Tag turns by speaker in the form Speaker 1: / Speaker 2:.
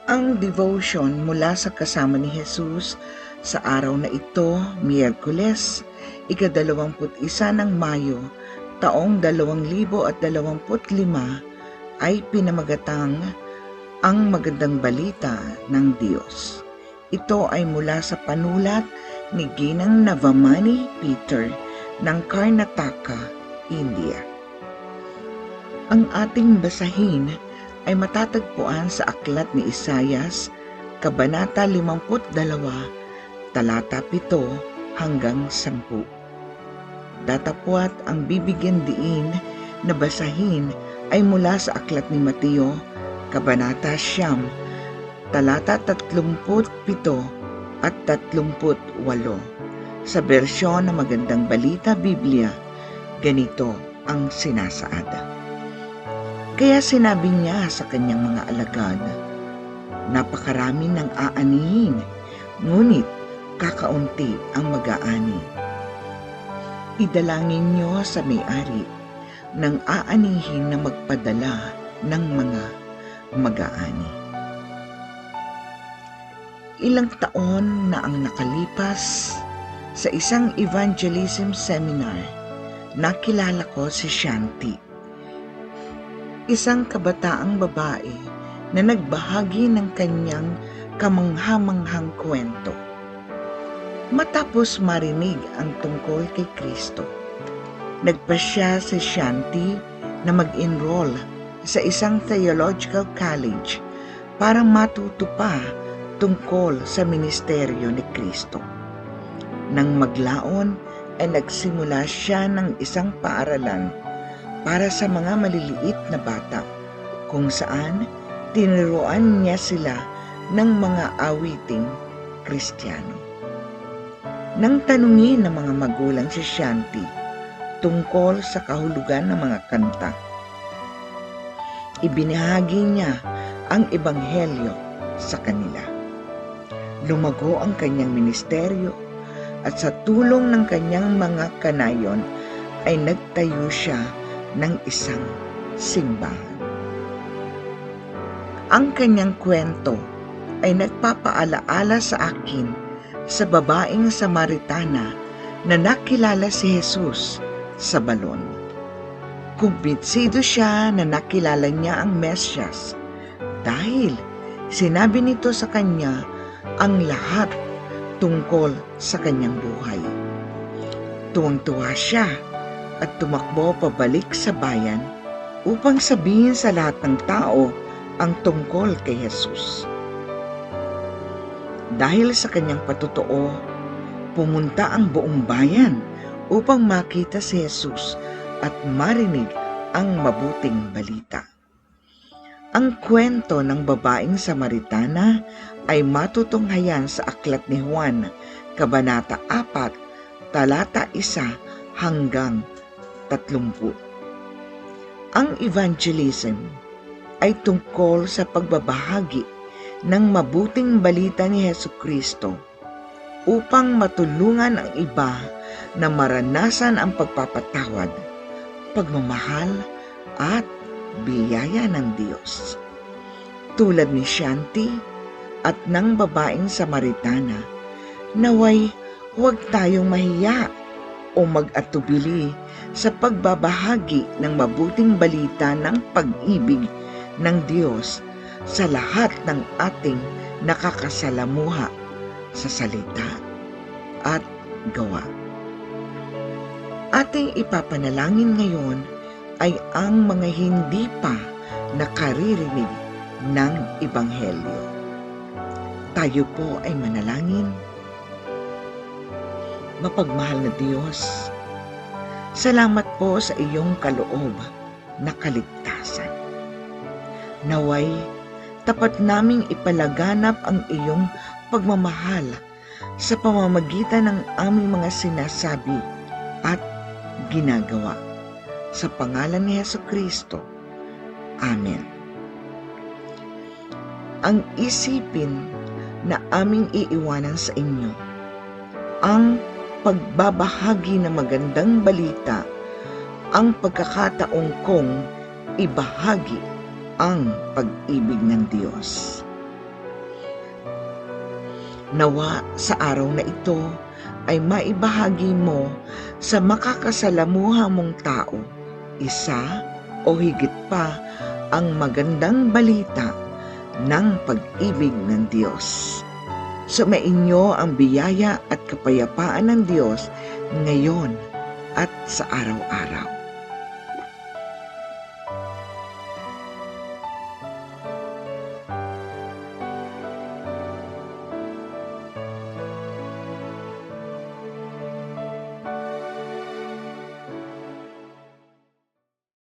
Speaker 1: Ang devotion mula sa kasama ni Jesus sa araw na ito, Miyerkules, ika-21 ng Mayo, taong 2025, ay pinamagatang ang magandang balita ng Diyos. Ito ay mula sa panulat ni Ginang Navamani Peter ng Karnataka, India. Ang ating basahin ay matatagpuan sa aklat ni Isayas, Kabanata 52, talata 7 hanggang 10. Datapwat ang bibigyan diin na basahin ay mula sa aklat ni Mateo, Kabanata 9, talata 37 at 38. Sa bersyon ng Magandang Balita Biblia, ganito ang sinasaad. Kaya sinabi niya sa kanyang mga alagad, napakarami ng aanihin, ngunit kakaunti ang mag-aani. Idalangin niyo sa may-ari ng aanihin na magpadala ng mga mag-aani. Ilang taon na ang nakalipas, sa isang evangelism seminar, nakilala ko si Shanti. Isang kabataang babae na nagbahagi ng kanyang kamangha-manghang kwento. Matapos marinig ang tungkol kay Kristo, nagpasya si Shanti na mag-enroll sa isang theological college para matuto pa tungkol sa ministeryo ni Kristo. Nang maglaon ay nagsimula siya ng isang paaralan para sa mga maliliit na bata, kung saan tinuruan niya sila ng mga awiting Kristiyano. Nang tanungin ng mga magulang si Shanti tungkol sa kahulugan ng mga kanta, ibinahagi niya ang ebanghelyo sa kanila. Lumago ang kanyang ministeryo at sa tulong ng kanyang mga kanayon ay nagtayo siya ng isang simbahan. Ang kanyang kwento ay nagpapaalaala sa akin sa babaeng Samaritana na nakilala si Jesus sa balon. Kumbinsido siya na nakilala niya ang Mesyas dahil sinabi nito sa kanya ang lahat tungkol sa kanyang buhay. Tuwang-tuwa siya at tumakbo pabalik sa bayan upang sabihin sa lahat ng tao ang tungkol kay Jesus. Dahil sa kanyang patotoo, pumunta ang buong bayan upang makita si Jesus at marinig ang mabuting balita. Ang kwento ng babaeng Samaritana ay matutunghayan sa aklat ni Juan, Kabanata 4, talata 1 hanggang 30. Ang evangelism ay tungkol sa pagbabahagi ng mabuting balita ni Hesukristo upang matulungan ang iba na maranasan ang pagpapatawad, pagmamahal at biyaya ng Diyos. Tulad ni Shanti at ng babaeng Samaritana, naway huwag tayong mahiya o mag-atubili sa pagbabahagi ng mabuting balita ng pag-ibig ng Diyos sa lahat ng ating nakakasalamuha sa salita at gawa. Ating ipapanalangin ngayon ay ang mga hindi pa nakaririnig ng Ebanghelyo. Tayo po ay manalangin. Mapagmahal na Diyos, salamat po sa iyong kaloob na kaligtasan. Naway, tapat naming ipalaganap ang iyong pagmamahal sa pamamagitan ng aming mga sinasabi at ginagawa. Sa pangalan ni Hesukristo. Amen. Ang isipin na aming iiwanan sa inyo, ang pagbabahagi ng magandang balita, ang pagkakataong kong ibahagi ang pag-ibig ng Diyos. Nawa sa araw na ito ay maibahagi mo sa makakasalamuha mong tao, isa o higit pa, ang magandang balita ng pag-ibig ng Diyos. Sumainyo ang biyaya at kapayapaan ng Diyos ngayon at sa araw-araw.